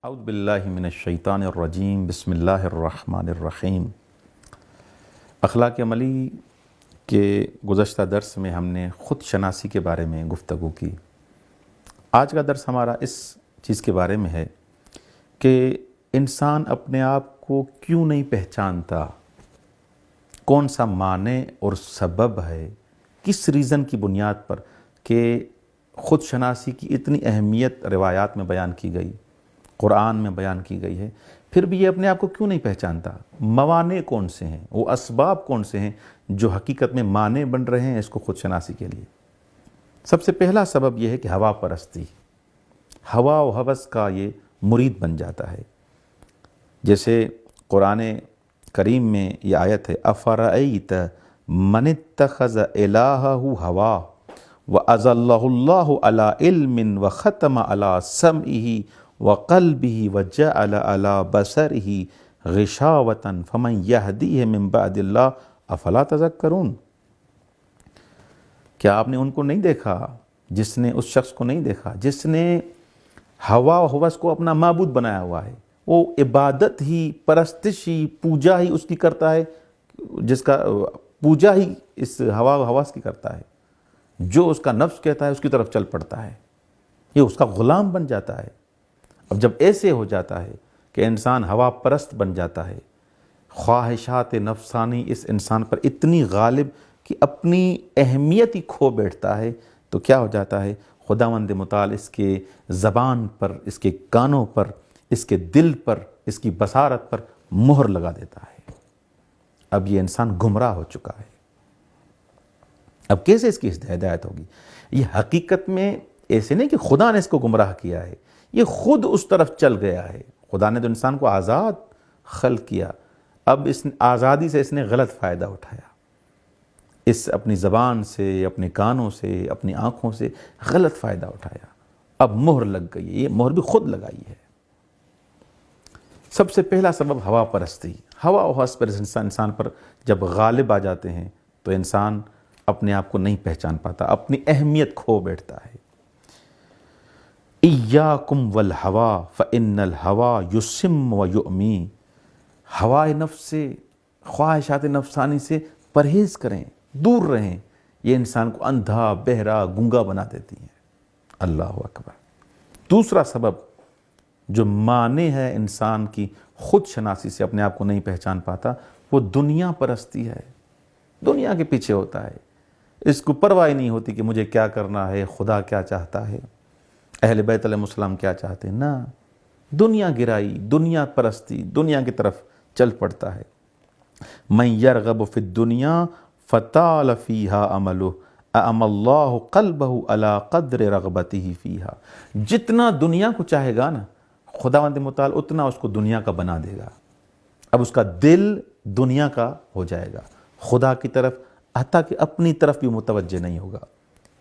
اعوذ باللہ من الشیطان الرجیم بسم اللہ الرحمن الرحیم۔ اخلاق عملی کے گزشتہ درس میں ہم نے خود شناسی کے بارے میں گفتگو کی۔ آج کا درس ہمارا اس چیز کے بارے میں ہے کہ انسان اپنے آپ کو کیوں نہیں پہچانتا، کون سا معنی اور سبب ہے، کس ریزن کی بنیاد پر کہ خود شناسی کی اتنی اہمیت روایات میں بیان کی گئی، قرآن میں بیان کی گئی ہے، پھر بھی یہ اپنے آپ کو کیوں نہیں پہچانتا؟ موانع کون سے ہیں، وہ اسباب کون سے ہیں جو حقیقت میں معنی بن رہے ہیں اس کو خود شناسی کے لیے؟ سب سے پہلا سبب یہ ہے کہ ہوا پرستی، ہوا و ہوس کا یہ مرید بن جاتا ہے۔ جیسے قرآن کریم میں یہ آیت ہے افرأیت من اتخذ الہہ ہوا وَأَضَلَّهُ اللَّهُ عَلَىٰ عِلْمٍ وَخَتَمَ عَلَىٰ سَمْعِهِ وَقَلْبِهِ وَجَعَلَ عَلَىٰ بَصَرِهِ غِشَاوَةً فَمَنْ يَهْدِيهِ مِنْ بَعْدِ اللَّهِ أَفَلَا تَذَكَّرُونَ۔ کیا آپ نے ان کو نہیں دیکھا، جس نے اس شخص کو نہیں دیکھا جس نے ہوا و ہوس کو اپنا معبود بنایا ہوا ہے؟ وہ عبادت ہی، پرستش ہی، پوجا ہی اس کی کرتا ہے، جس کا پوجا ہی اس ہوا و ہوس کی کرتا ہے، جو اس کا نفس کہتا ہے اس کی طرف چل پڑتا ہے، یہ اس کا غلام بن جاتا ہے۔ اب جب ایسے ہو جاتا ہے کہ انسان ہوا پرست بن جاتا ہے، خواہشات نفسانی اس انسان پر اتنی غالب کہ اپنی اہمیت ہی کھو بیٹھتا ہے، تو کیا ہو جاتا ہے؟ خداوند متعال اس کے زبان پر، اس کے کانوں پر، اس کے دل پر، اس کی بصارت پر مہر لگا دیتا ہے۔ اب یہ انسان گمراہ ہو چکا ہے۔ اب کیسے اس کی ہدایت ہوگی؟ یہ حقیقت میں ایسے نہیں کہ خدا نے اس کو گمراہ کیا ہے، یہ خود اس طرف چل گیا ہے۔ خدا نے تو انسان کو آزاد خلق کیا، اب اس آزادی سے اس نے غلط فائدہ اٹھایا، اس اپنی زبان سے، اپنے کانوں سے، اپنی آنکھوں سے غلط فائدہ اٹھایا، اب مہر لگ گئی ہے، یہ مہر بھی خود لگائی ہے۔ سب سے پہلا سبب ہوا پرستی، ہوا و ہوس پر انسان پر جب غالب آ جاتے ہیں تو انسان اپنے آپ کو نہیں پہچان پاتا، اپنی اہمیت کھو بیٹھتا ہے۔ ایاکم والہوا فإن الہوا یسم ویؤمی، ہوائے نفس سے، خواہشات نفسانی سے پرہیز کریں، دور رہیں، یہ انسان کو اندھا، بہرا، گونگا بنا دیتی ہیں۔ اللہ اکبر۔ دوسرا سبب جو مانع ہے انسان کی خود شناسی سے اپنے آپ کو نہیں پہچان پاتا، وہ دنیا پرستی ہے، دنیا کے پیچھے ہوتا ہے، اس کو پرواہ نہیں ہوتی کہ مجھے کیا کرنا ہے، خدا کیا چاہتا ہے، اہل بیت علیہ السلام کیا چاہتے ہیں، نہ، دنیا گرائی، دنیا پرستی، دنیا کی طرف چل پڑتا ہے۔ من یرغب فی الدنیا فطال فیہا عملہ اعمی اللہ قلبہ علی قدر رغبتہ فیہا۔ جتنا دنیا کو چاہے گا نا، خداوند متعال اتنا اس کو دنیا کا بنا دے گا، اب اس کا دل دنیا کا ہو جائے گا، خدا کی طرف حتیٰ کہ اپنی طرف بھی متوجہ نہیں ہوگا،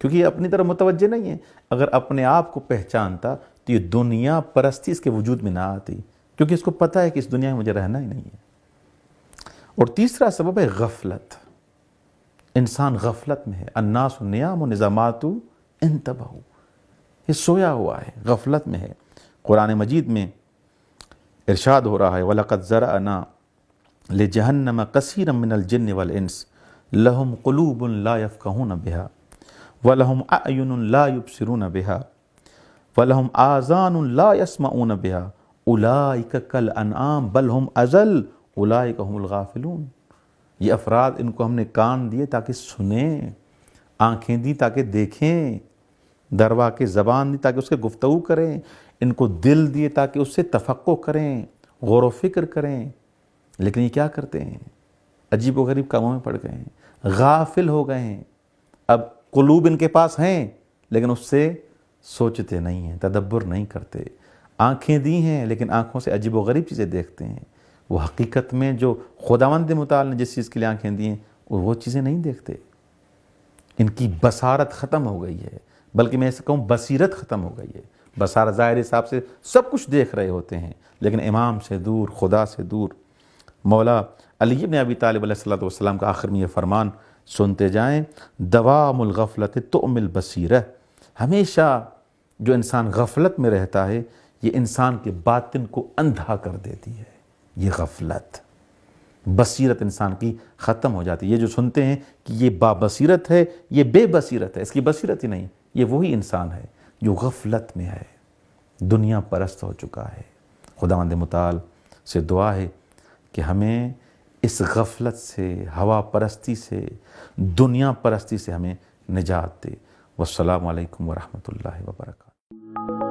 کیونکہ یہ اپنی طرف متوجہ نہیں ہے۔ اگر اپنے آپ کو پہچانتا تو یہ دنیا پرستی اس کے وجود میں نہ آتی، کیونکہ اس کو پتہ ہے کہ اس دنیا میں مجھے رہنا ہی نہیں ہے۔ اور تیسرا سبب ہے غفلت، انسان غفلت میں ہے، الناس نیام و نظامات انتبہوا، یہ سویا ہوا ہے، غفلت میں ہے۔ قرآن مجید میں ارشاد ہو رہا ہے وَلَقَدْ ذَرَأْنَا لِجَهَنَّمَ كَثِيرًا مِّنَ الْجِنِّ وَالْإِنسِ لَهُمْ قُلُوبٌ لَا يَفْقَهُونَ بِهَا وَلَهُمْ أَعْيُنٌ لَا يُبْصِرُونَ بِهَا وَلَهُمْ آذَانٌ لَا يَسْمَعُونَ بِهَا أُولَٰئِكَ كَالْأَنْعَامِ بَلْ هُمْ أَضَلُّ أُولَٰئِكَ هُمُ الْغَافِلُونَ۔ یہ افراد، ان کو ہم نے کان دیے تاکہ سنیں، آنکھیں دی تاکہ دیکھیں، دروا کے زبان دی تاکہ اس کے گفتگو کریں، ان کو دل دیے تاکہ اس سے تفقع کریں، غور و فکر کریں، لیکن یہ کیا کرتے ہیں؟ عجیب و غریب کاموں میں پڑ گئے ہیں، غافل ہو گئے ہیں۔ اب قلوب ان کے پاس ہیں لیکن اس سے سوچتے نہیں ہیں، تدبر نہیں کرتے، آنکھیں دی ہیں لیکن آنکھوں سے عجیب و غریب چیزیں دیکھتے ہیں، وہ حقیقت میں جو خداوند متعال نے جس چیز کے لیے آنکھیں دی ہیں وہ چیزیں نہیں دیکھتے۔ ان کی بصارت ختم ہو گئی ہے، بلکہ میں ایسے کہوں بصیرت ختم ہو گئی ہے۔ بصارت ظاہر حساب سے سب کچھ دیکھ رہے ہوتے ہیں لیکن امام سے دور، خدا سے دور۔ مولا علی بن ابی طالب علیہ السلام کا آخر میں یہ فرمان سنتے جائیں، دوام الغفلت تعمی البصیرہ، ہمیشہ جو انسان غفلت میں رہتا ہے یہ انسان کے باطن کو اندھا کر دیتی ہے۔ یہ غفلت، بصیرت انسان کی ختم ہو جاتی ہے۔ یہ جو سنتے ہیں کہ یہ بابصیرت ہے، یہ بے بصیرت ہے، اس کی بصیرت ہی نہیں، یہ وہی انسان ہے جو غفلت میں ہے، دنیا پرست ہو چکا ہے۔ خداوند متعال سے دعا ہے کہ ہمیں اس غفلت سے، ہوا پرستی سے، دنیا پرستی سے ہمیں نجات دے۔ والسلام علیکم ورحمۃ اللہ وبرکاتہ۔